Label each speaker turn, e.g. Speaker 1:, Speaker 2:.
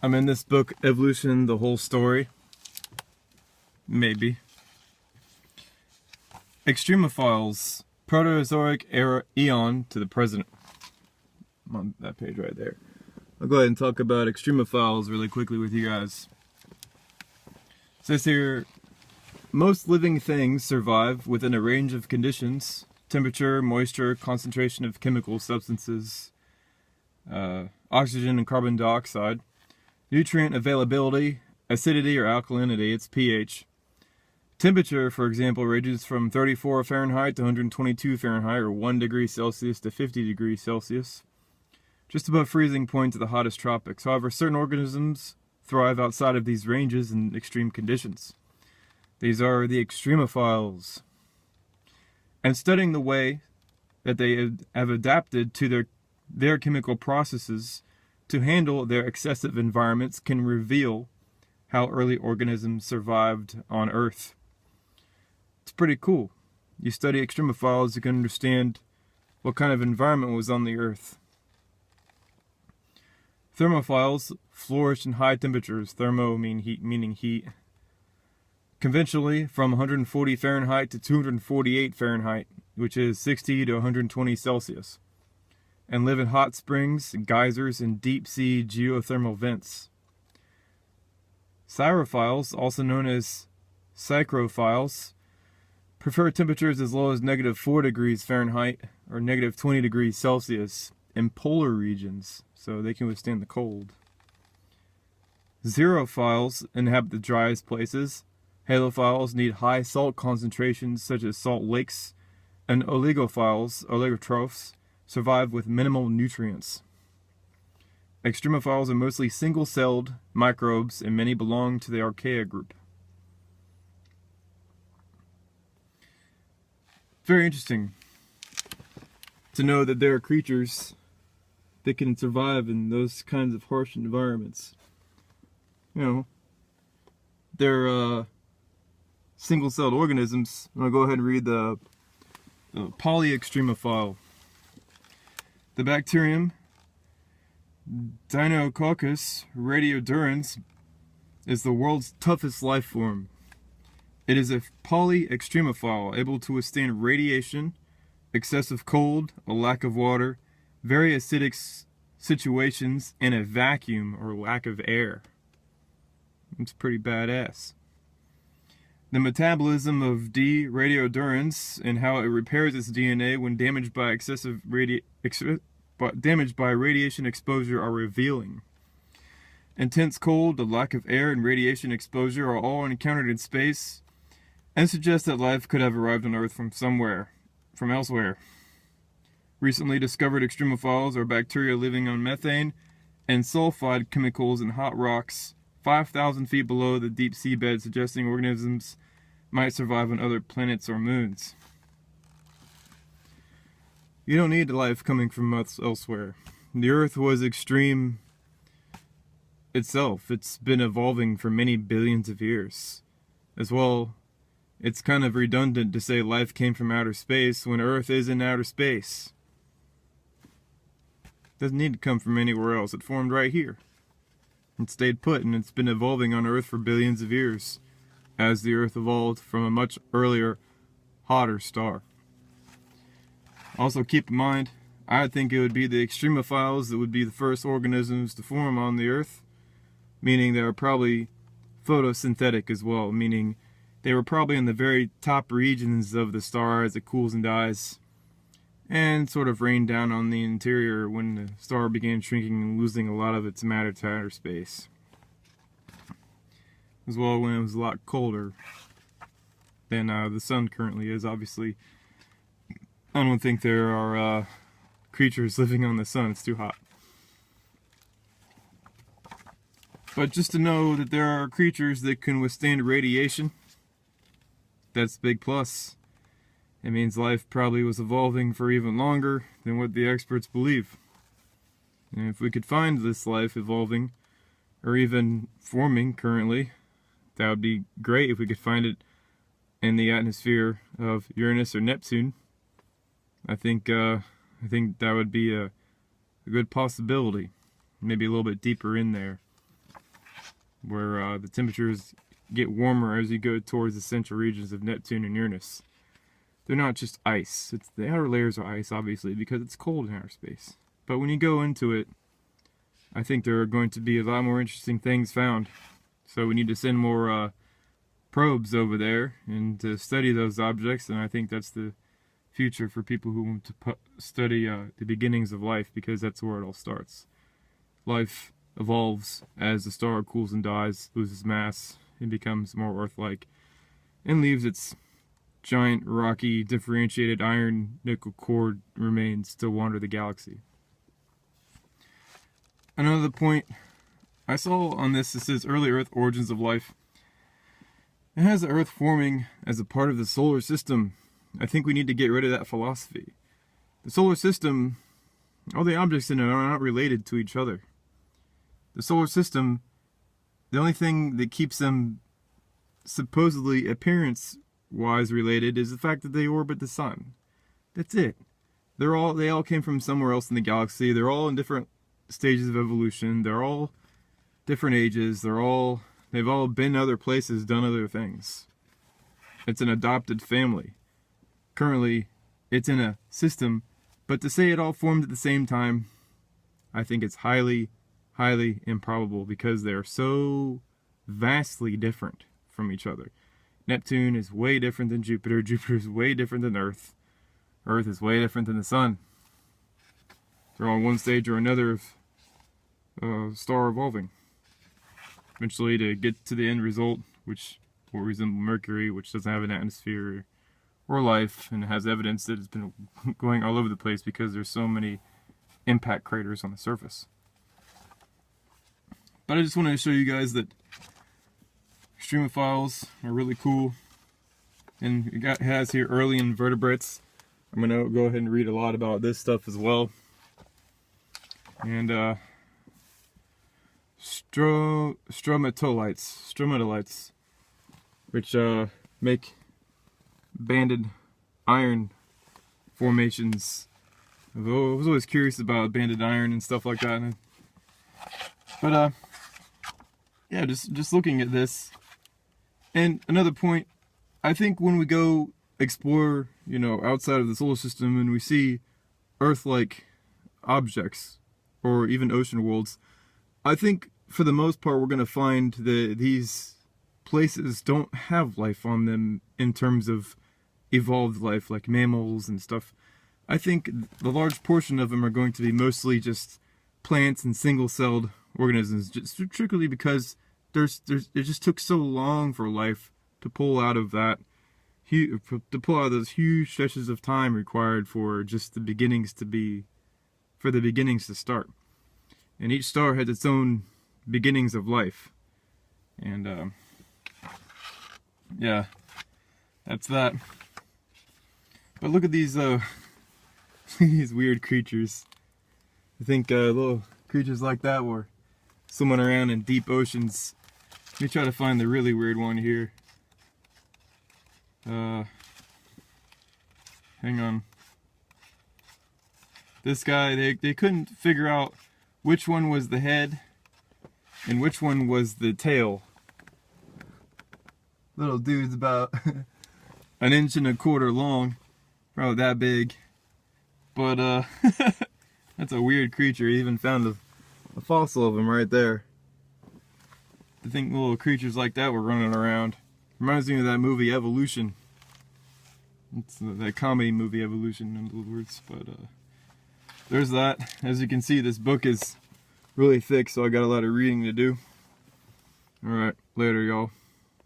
Speaker 1: I'm in this book, Evolution, the Whole Story. Maybe. Extremophiles, Proterozoic era eon to the present. I'm on that page right there. I'll go ahead and talk about extremophiles really quickly with you guys. It says here, most living things survive within a range of conditions: temperature, moisture, concentration of chemical substances, oxygen and carbon dioxide, nutrient availability, acidity or alkalinity, its pH. Temperature, for example, ranges from 34 Fahrenheit to 122 Fahrenheit, or 1 degree Celsius to 50 degrees Celsius, just above freezing point to the hottest tropics. However, certain organisms thrive outside of these ranges in extreme conditions. These are the extremophiles. And studying the way that they have adapted to their chemical processes to handle their excessive environments can reveal how early organisms survived on Earth. It's pretty cool. You study extremophiles, you can understand what kind of environment was on the Earth. Thermophiles flourish in high temperatures. Thermo meaning heat. Conventionally, from 140 Fahrenheit to 248 Fahrenheit, which is 60 to 120 Celsius, and live in hot springs, geysers, and deep-sea geothermal vents. Xerophiles, also known as psychrophiles, prefer temperatures as low as -4 degrees Fahrenheit or -20 degrees Celsius in polar regions, so they can withstand the cold. Xerophiles inhabit the driest places. Halophiles need high salt concentrations such as salt lakes, and oligotrophs, survive with minimal nutrients. Extremophiles are mostly single-celled microbes, and many belong to the Archaea group. Very interesting to know that there are creatures that can survive in those kinds of harsh environments. You know, they're single-celled organisms. I'm going to go ahead and read the polyextremophile. The bacterium Deinococcus radiodurans is the world's toughest life form. It is a polyextremophile, able to withstand radiation, excessive cold, a lack of water, very acidic situations, and a vacuum or lack of air. It's pretty badass. The metabolism of D. radiodurans and how it repairs its DNA when damaged by radiation exposure are revealing. Intense cold, the lack of air, and radiation exposure are all encountered in space and suggest that life could have arrived on Earth from elsewhere. Recently discovered extremophiles are bacteria living on methane and sulfide chemicals in hot rocks 5,000 feet below the deep seabed, suggesting organisms might survive on other planets or moons. You don't need life coming from elsewhere. The Earth was extreme itself. It's been evolving for many billions of years. As well, it's kind of redundant to say life came from outer space when Earth is in outer space. It doesn't need to come from anywhere else. It formed right here. It stayed put, and it's been evolving on Earth for billions of years, as the Earth evolved from a much earlier, hotter star. Also keep in mind, I think it would be the extremophiles that would be the first organisms to form on the Earth, meaning they are probably photosynthetic as well, meaning they were probably in the very top regions of the star as it cools and dies, and sort of rained down on the interior when the star began shrinking and losing a lot of its matter to outer space. As well, when it was a lot colder than the sun currently is. Obviously, I don't think there are creatures living on the sun. It's too hot. But just to know that there are creatures that can withstand radiation, that's a big plus. It means life probably was evolving for even longer than what the experts believe. And if we could find this life evolving, or even forming currently, that would be great if we could find it in the atmosphere of Uranus or Neptune. I think that would be a good possibility. Maybe a little bit deeper in there. where the temperatures get warmer as you go towards the central regions of Neptune and Uranus. They're not just ice. The outer layers are ice, obviously, because it's cold in outer space. But when you go into it, I think there are going to be a lot more interesting things found. So we need to send more probes over there and to study those objects, and I think that's the future for people who want to study the beginnings of life, because that's where it all starts. Life evolves as the star cools and dies, loses mass, and becomes more Earth-like, and leaves its giant, rocky, differentiated iron-nickel core remains to wander the galaxy. Another point I saw on this, it says early Earth origins of life. It has the Earth forming as a part of the solar system. I think we need to get rid of that philosophy. The solar system, all the objects in it are not related to each other. The solar system, the only thing that keeps them supposedly appearance-wise related is the fact that they orbit the sun. That's it. They all came from somewhere else in the galaxy. They're all in different stages of evolution. They're all different ages. They've all been other places, done other things. It's an adopted family. Currently, it's in a system, but to say it all formed at the same time, I think it's highly, highly improbable, because they're so vastly different from each other. Neptune is way different than Jupiter. Jupiter is way different than Earth. Earth is way different than the Sun. They're on one stage or another of star evolving, eventually to get to the end result, which will resemble Mercury, which doesn't have an atmosphere or life, and has evidence that it's been going all over the place because there's so many impact craters on the surface. But I just wanted to show you guys that Extremophiles are really cool, and it has here early invertebrates. I'm going to go ahead and read a lot about this stuff as well. And stromatolites, which make banded iron formations. I was always curious about banded iron and stuff like that. But yeah, just looking at this. And another point, I think when we go explore, outside of the solar system and we see Earth-like objects, or even ocean worlds, I think for the most part we're going to find that these places don't have life on them in terms of evolved life, like mammals and stuff. I think the large portion of them are going to be mostly just plants and single-celled organisms, just strictly because it just took so long for life to pull out of those huge stretches of time required for just the beginnings to start. And each star has its own beginnings of life. And yeah, that's that. But look at these these weird creatures. I think little creatures like that were swimming around in deep oceans. Let me try to find the really weird one here. Hang on. This guy, they couldn't figure out which one was the head and which one was the tail. Little dude's about 1.25 inches long, probably that big. But that's a weird creature. He even found a fossil of him right there. I think little creatures like that were running around. Reminds me of that movie Evolution. It's that comedy movie Evolution, in other words. But there's that. As you can see, this book is really thick, so I got a lot of reading to do. Alright, later y'all.